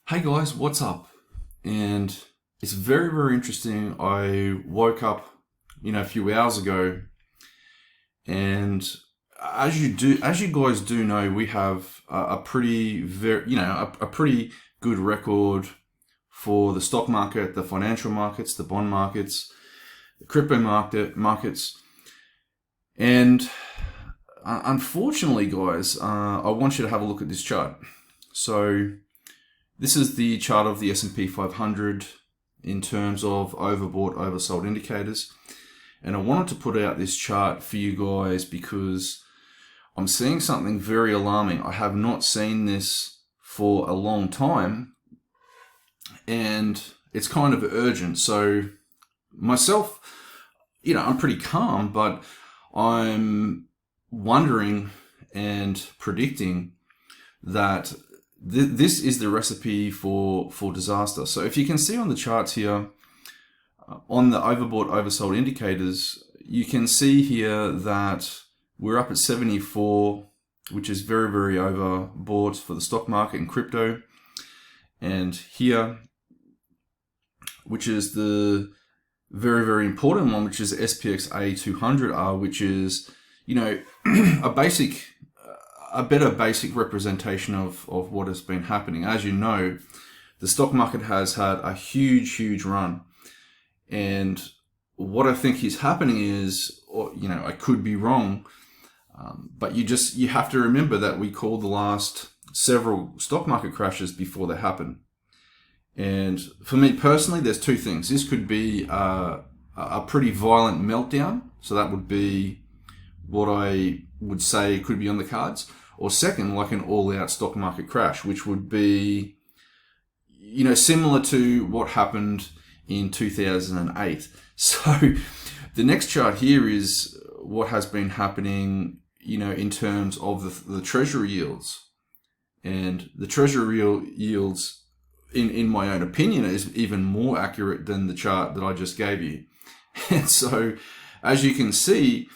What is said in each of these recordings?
Hey guys, what's up? And it's very, very interesting. I woke up, a few hours ago, and as you guys do know, we have a pretty, a pretty good record for the stock market, the financial markets, the bond markets, the crypto markets, and unfortunately, guys, I want you to have a look at this chart. So. This is the chart of the S&P 500 in terms of overbought, oversold indicators. And I wanted to put out this chart for you guys because I'm seeing something very alarming. I have not seen this for a long time, and it's kind of urgent. So myself, I'm pretty calm, but I'm wondering and predicting that this is the recipe for disaster. So if you can see on the charts here, on the overbought, oversold indicators, you can see here that we're up at 74, which is very, very overbought for the stock market and crypto. And here, which is the very, very important one, which is SPX A200R, which is, a better basic representation of what has been happening. As you know, the stock market has had a huge run. And what I think is happening is, I could be wrong, but you have to remember that we called the last several stock market crashes before they happen. And for me personally, there's two things. This could be a pretty violent meltdown. So that would be what I would say could be on the cards. Or second, like an all-out stock market crash, which would be, similar to what happened in 2008. So the next chart here is what has been happening, in terms of the treasury yields. And the treasury yields, in my own opinion, is even more accurate than the chart that I just gave you. And so, as you can see,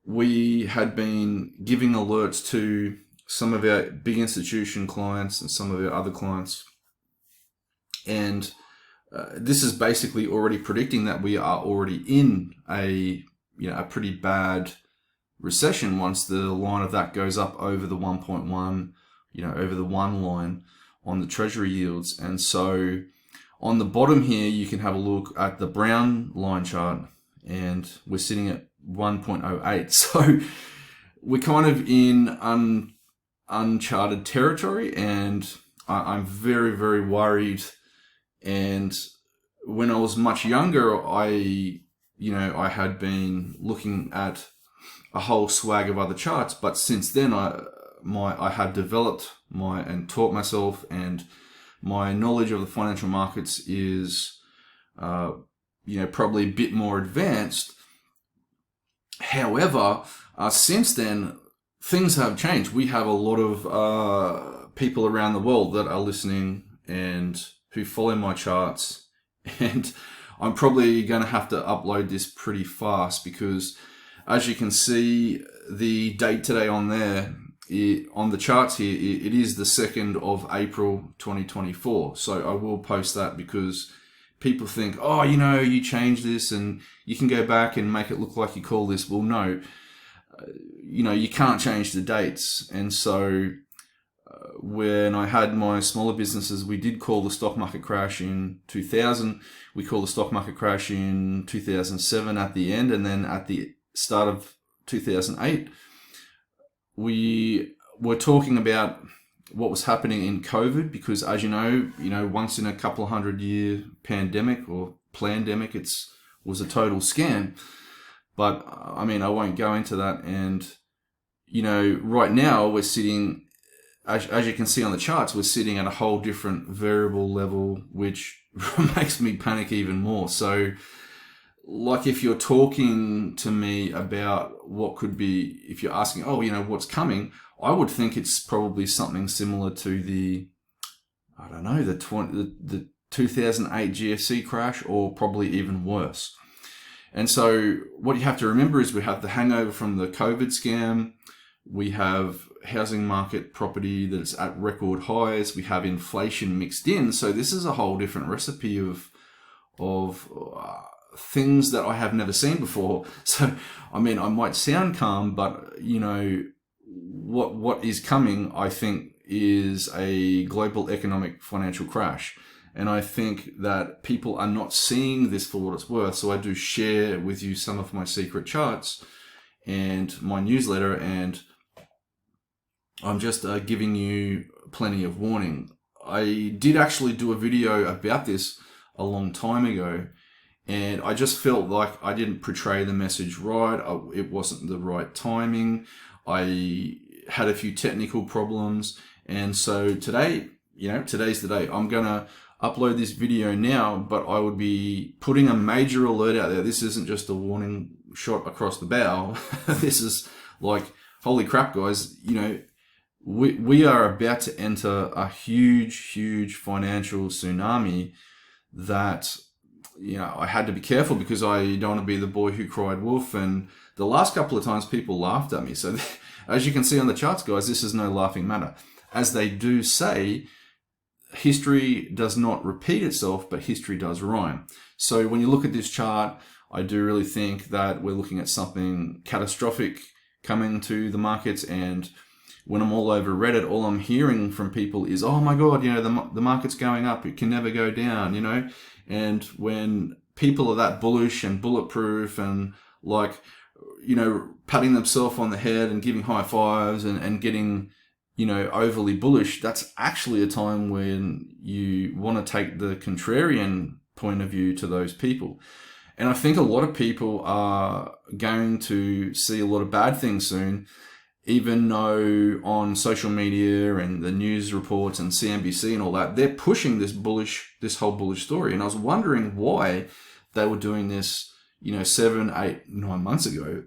we had been giving alerts to some of our big institution clients and some of our other clients. And this is basically already predicting that we are already in a pretty bad recession once the line of that goes up over the 1.1, over the one line on the treasury yields. And so on the bottom here, you can have a look at the brown line chart, and we're sitting at 1.08. So we're kind of in uncharted territory, and I'm very, very worried. And when I was much younger, I had been looking at a whole swag of other charts, but since then I had developed and taught myself, and my knowledge of the financial markets is probably a bit more advanced. However, since then, things have changed. We have a lot of people around the world that are listening and who follow my charts. And I'm probably going to have to upload this pretty fast because, as you can see, the date today on there, on the charts here, it is the 2nd of April 2024. So I will post that because people think, oh, you changed this and you can go back and make it look like you call this. Well, no, you can't change the dates. And so when I had my smaller businesses, we did call the stock market crash in 2000. We called the stock market crash in 2007 at the end. And then at the start of 2008, we were talking about what was happening in COVID, because as you know, once in a couple of 100-year pandemic or plandemic, was a total scam. But I won't go into that. And, right now we're sitting, as you can see on the charts, we're sitting at a whole different variable level, which makes me panic even more. So like if you're talking to me about what could be, if you're asking, what's coming, I would think it's probably something similar to the 2008 GFC crash, or probably even worse. And so what you have to remember is we have the hangover from the COVID scam. We have housing market property that's at record highs. We have inflation mixed in. So this is a whole different recipe of things that I have never seen before. So, I mean, I might sound calm, but you know, what is coming, I think, is a global economic financial crash. And I think that people are not seeing this for what it's worth. So I do share with you some of my secret charts and my newsletter, and I'm just giving you plenty of warning. I did actually do a video about this a long time ago, and I just felt like I didn't portray the message right. It wasn't the right timing. I had a few technical problems. And so today, you know, today's the day. I'm going to upload this video now, but I would be putting a major alert out there. This isn't just a warning shot across the bow. This is like, holy crap, guys, you know, we are about to enter a huge financial tsunami that, you know, I had to be careful because I don't want to be the boy who cried wolf. And the last couple of times people laughed at me. So as you can see on the charts, guys, this is no laughing matter. As they do say, history does not repeat itself, but history does rhyme. So when you look at this chart, I do really think that we're looking at something catastrophic coming to the markets. And when I'm all over Reddit, all I'm hearing from people is, oh my God, you know, the market's going up. It can never go down, you know. And when people are that bullish and bulletproof and like, you know, patting themselves on the head and giving high fives and getting, you know, overly bullish, that's actually a time when you want to take the contrarian point of view to those people. And I think a lot of people are going to see a lot of bad things soon, even though on social media and the news reports and CNBC and all that, they're pushing this whole bullish story. And I was wondering why they were doing this, you know, 7, 8, 9 months ago.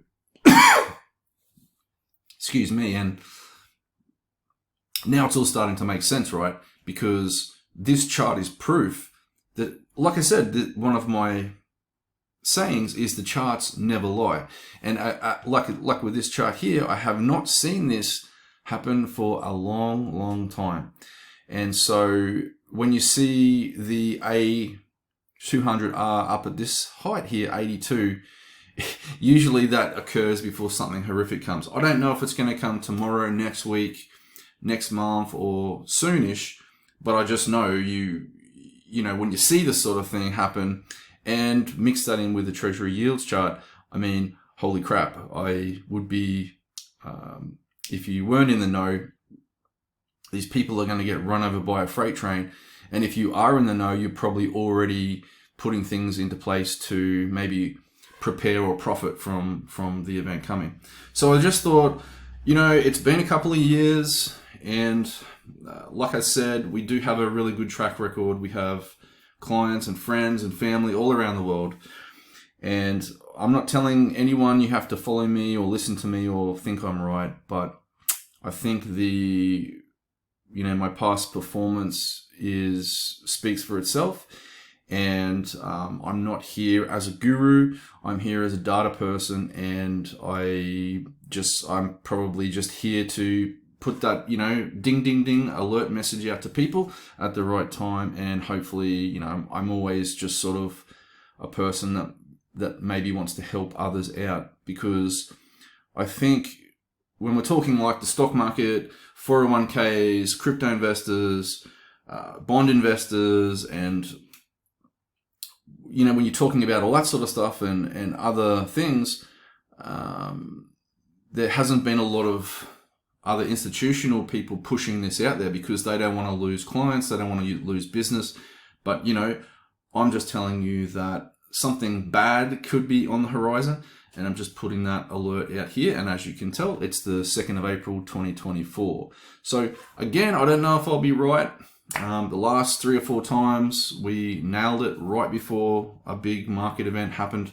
Excuse me. And now it's all starting to make sense, right? Because this chart is proof that, like I said, one of my sayings is the charts never lie. And like with this chart here, I have not seen this happen for a long time. And so when you see the A200R up at this height here, 82, usually that occurs before something horrific comes. I don't know if it's going to come tomorrow, next week, next month, or soonish, but I just know you know, when you see this sort of thing happen and mix that in with the Treasury yields chart, I mean, holy crap, I would be, if you weren't in the know, these people are going to get run over by a freight train. And if you are in the know, you're probably already putting things into place to maybe prepare or profit from the event coming. So I just thought, you know, it's been a couple of years, and like I said, we do have a really good track record. We have clients and friends and family all around the world. And I'm not telling anyone you have to follow me or listen to me or think I'm right, but I think my past performance speaks for itself. And I'm not here as a guru. I'm here as a data person, and I'm probably just here to put that, you know, ding, ding, ding alert message out to people at the right time. And hopefully, you know, I'm always just sort of a person that maybe wants to help others out, because I think when we're talking like the stock market, 401ks, crypto investors, bond investors, and, you know, when you're talking about all that sort of stuff and other things, there hasn't been a lot of other institutional people pushing this out there because they don't want to lose clients, they don't want to lose business. But, you know, I'm just telling you that something bad could be on the horizon, and I'm just putting that alert out here. And as you can tell, it's the 2nd of April, 2024. So again, I don't know if I'll be right. The last 3 or 4 times we nailed it right before a big market event happened.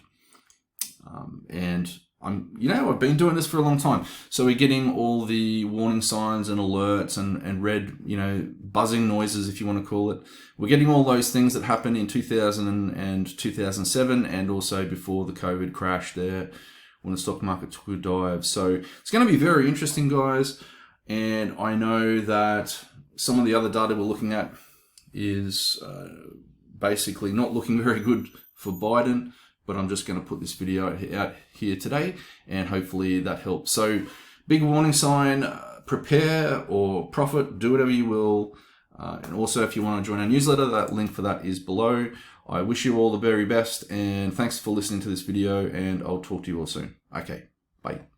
And I've been doing this for a long time. So we're getting all the warning signs and alerts and red, you know, buzzing noises, if you want to call it. We're getting all those things that happened in 2000 and 2007, and also before the COVID crash there, when the stock market took a dive. So it's going to be very interesting, guys. And I know that some of the other data we're looking at is basically not looking very good for Biden, but I'm just going to put this video out here today, and hopefully that helps. So big warning sign, prepare or profit, do whatever you will. And also, if you want to join our newsletter, that link for that is below. I wish you all the very best, and thanks for listening to this video, and I'll talk to you all soon. Okay, bye.